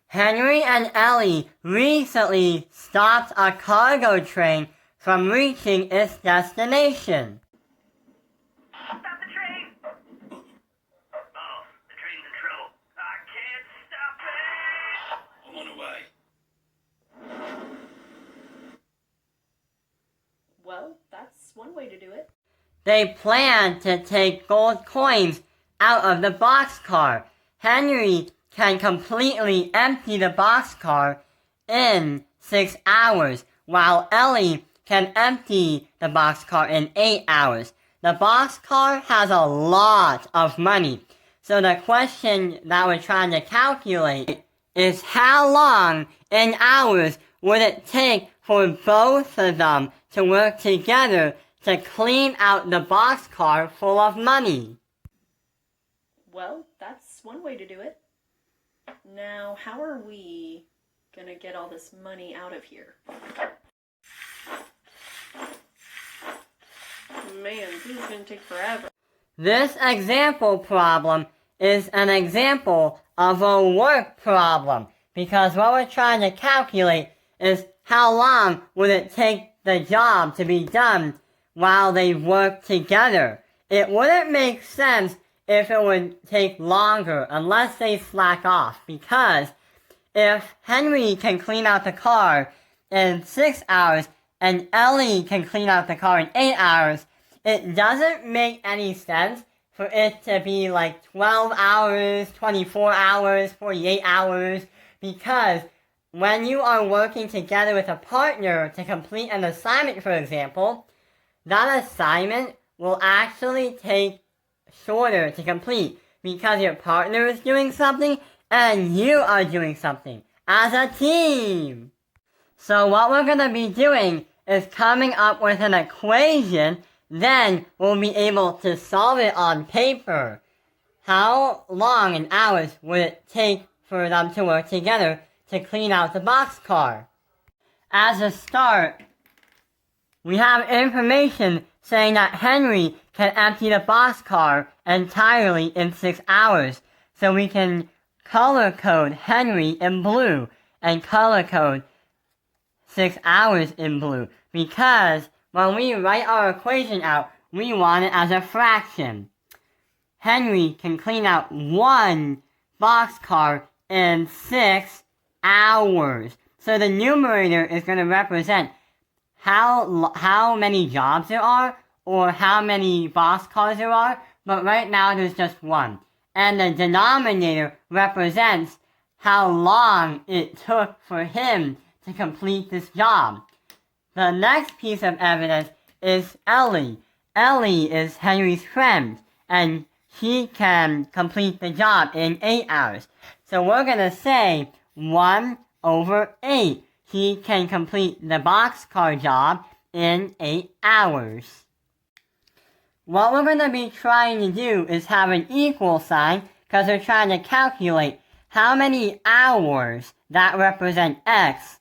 Henry and Ellie recently stopped a cargo train from reaching its destination. Stop the train! Oh, the train's in trouble. I can't stop it! I'm on the way. Well, that's one way to do it. They plan to take gold coins out of the boxcar. Henry can completely empty the boxcar in 6 hours, while Ellie can empty the boxcar in 8 hours. The boxcar has a lot of money, so the question that we're trying to calculate is how long in hours would it take for both of them to work together to clean out the boxcar full of money. Well, that's one way to do it. Now, how are we gonna get all this money out of here? Man, this is gonna take forever. This example problem is an example of a work problem, because what we're trying to calculate is how long would it take the job to be done while they work together. It wouldn't make sense if it would take longer unless they slack off, because if Henry can clean out the car in 6 hours and Ellie can clean out the car in 8 hours, it doesn't make any sense for it to be like 12 hours, 24 hours, 48 hours, because when you are working together with a partner to complete an assignment, for example, that assignment will actually take shorter to complete because your partner is doing something and you are doing something as a team. So what we're going to be doing is coming up with an equation, then we'll be able to solve it on paper. How long in hours would it take for them to work together to clean out the boxcar? As a start, we have information saying that Henry can empty the boxcar entirely in 6 hours. So we can color code Henry in blue and color code 6 hours in blue, because when we write our equation out, we want it as a fraction. Henry can clean out one boxcar in 6 hours. So the numerator is going to represent how many jobs there are, or how many boxcars there are, but right now there's just one. And the denominator represents how long it took for him to complete this job. The next piece of evidence is Ellie. Ellie is Henry's friend, and she can complete the job in 8 hours. So we're going to say 1/8. He can complete the boxcar job in 8 hours. What we're going to be trying to do is have an equal sign, because we're trying to calculate how many hours that represent X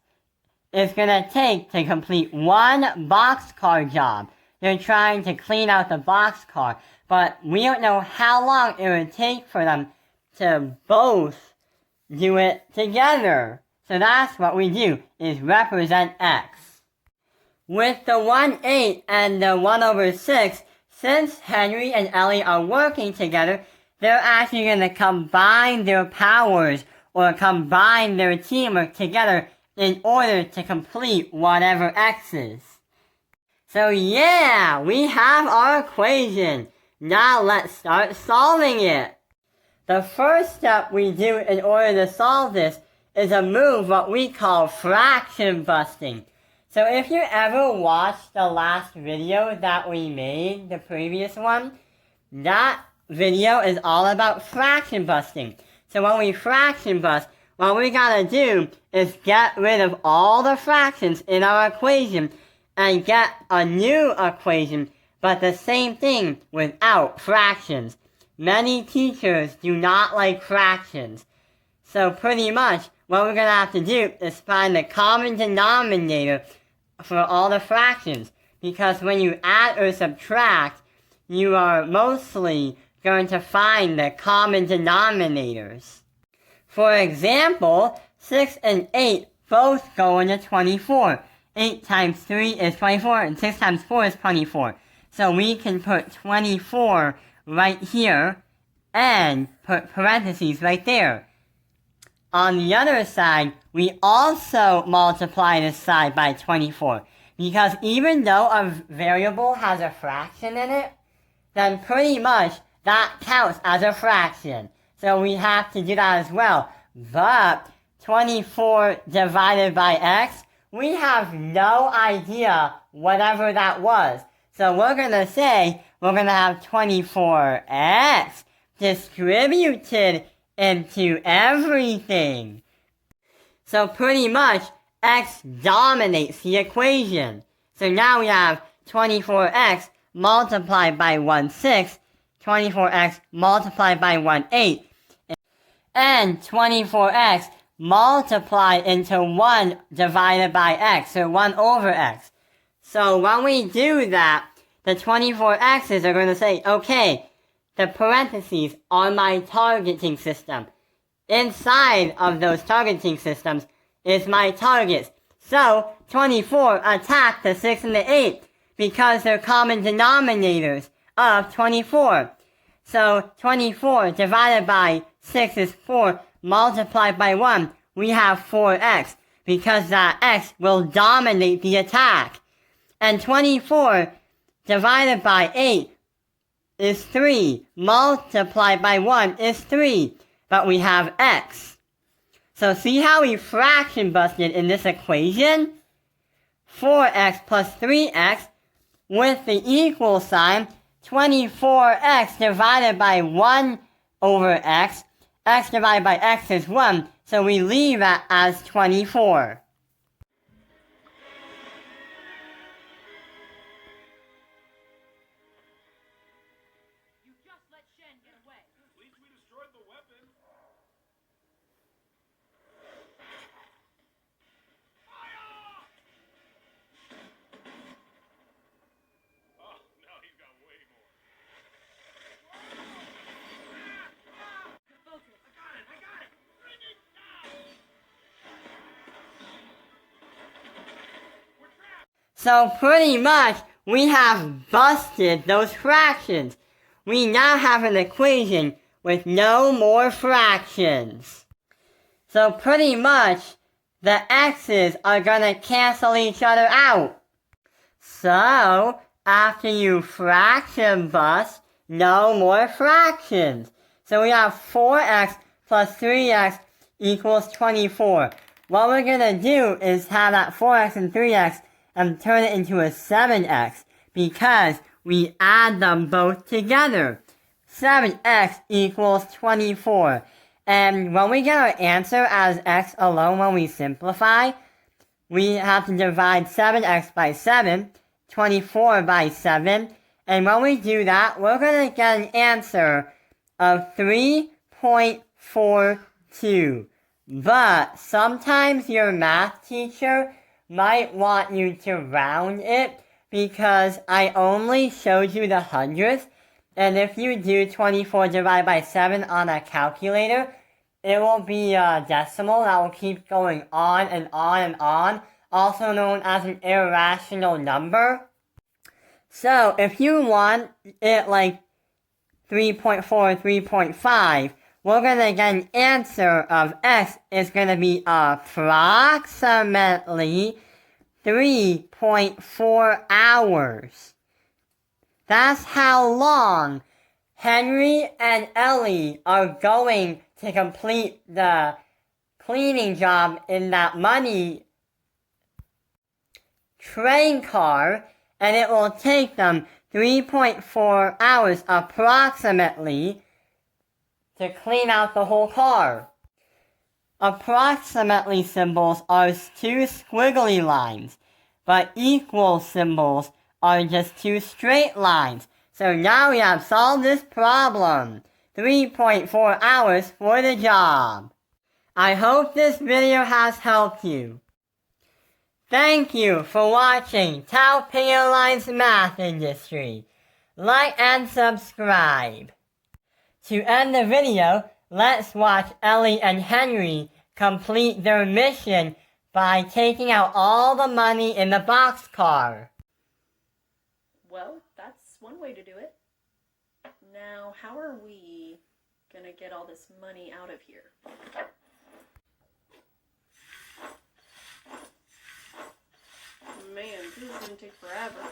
is going to take to complete one boxcar job. They're trying to clean out the boxcar, but we don't know how long it would take for them to both do it together. So that's what we do, is represent X. With the 1/8 and the 1/6, since Henry and Ellie are working together, they're actually going to combine their powers or combine their teamwork together in order to complete whatever X is. So yeah, we have our equation. Now let's start solving it. The first step we do in order to solve this is a move what we call fraction busting. So if you ever watched the last video that we made, the previous one, that video is all about fraction busting. So when we fraction bust, what we gotta do is get rid of all the fractions in our equation and get a new equation, but the same thing without fractions. Many teachers do not like fractions. So pretty much, what we're going to have to do is find the common denominator for all the fractions. Because when you add or subtract, you are mostly going to find the common denominators. For example, 6 and 8 both go into 24. 8 times 3 is 24, and 6 times 4 is 24. So we can put 24 right here, and put parentheses right there. On the other side, we also multiply this side by 24. Because even though a variable has a fraction in it, then pretty much that counts as a fraction. So we have to do that as well. But 24 divided by x, we have no idea whatever that was. So we're going to say we're going to have 24x distributed into everything. So pretty much x dominates the equation. So now we have 24x multiplied by 1/6, 24x multiplied by 1/8, and 24x multiplied into 1 divided by x, or 1 over x. So when we do that, the 24x's are going to say, okay, the parentheses are my targeting system. Inside of those targeting systems is my targets. So 24 attack the 6 and the 8 because they're common denominators of 24. So 24 divided by 6 is 4, multiplied by 1, we have 4x, because that x will dominate the attack. And 24 divided by 8 is 3, multiplied by 1 is 3, but we have x. So see how we fraction busted in this equation? 4x plus 3x with the equal sign, 24x divided by 1 over x divided by x is 1, so we leave that as 24. You just let Shen get away. At least we destroyed the weapon. Fire! Oh, now he's got way more. Focus. I got it! Bring it down! We're trapped! So pretty much, we have busted those fractions. We now have an equation with no more fractions. So pretty much, the x's are gonna cancel each other out. So, after you fraction bust, no more fractions. So we have 4x plus 3x equals 24. What we're gonna do is have that 4x and 3x and turn it into a 7x because we add them both together. 7x equals 24. And when we get our answer as x alone when we simplify, we have to divide 7x by 7, 24 by 7, and when we do that, we're going to get an answer of 3.42. But sometimes your math teacher might want you to round it because I only showed you the hundredths, and if you do 24 divided by 7 on a calculator, it will be a decimal that will keep going on and on and on, also known as an irrational number. So if you want it like 3.4 or 3.5, we're going to get an answer of x is going to be approximately 3.4 hours. That's how long Henry and Ellie are going to complete the cleaning job in that money train car, and it will take them 3.4 hours approximately to clean out the whole car. Approximately symbols are two squiggly lines, but equal symbols are just two straight lines. So now we have solved this problem. 3.4 hours for the job. I hope this video has helped you. Thank you for watching Tao Pingline's Math Industry. Like and subscribe. To end the video, let's watch Ellie and Henry complete their mission by taking out all the money in the boxcar. Well, that's one way to do it. Now, how are we gonna get all this money out of here? Man, this is gonna take forever.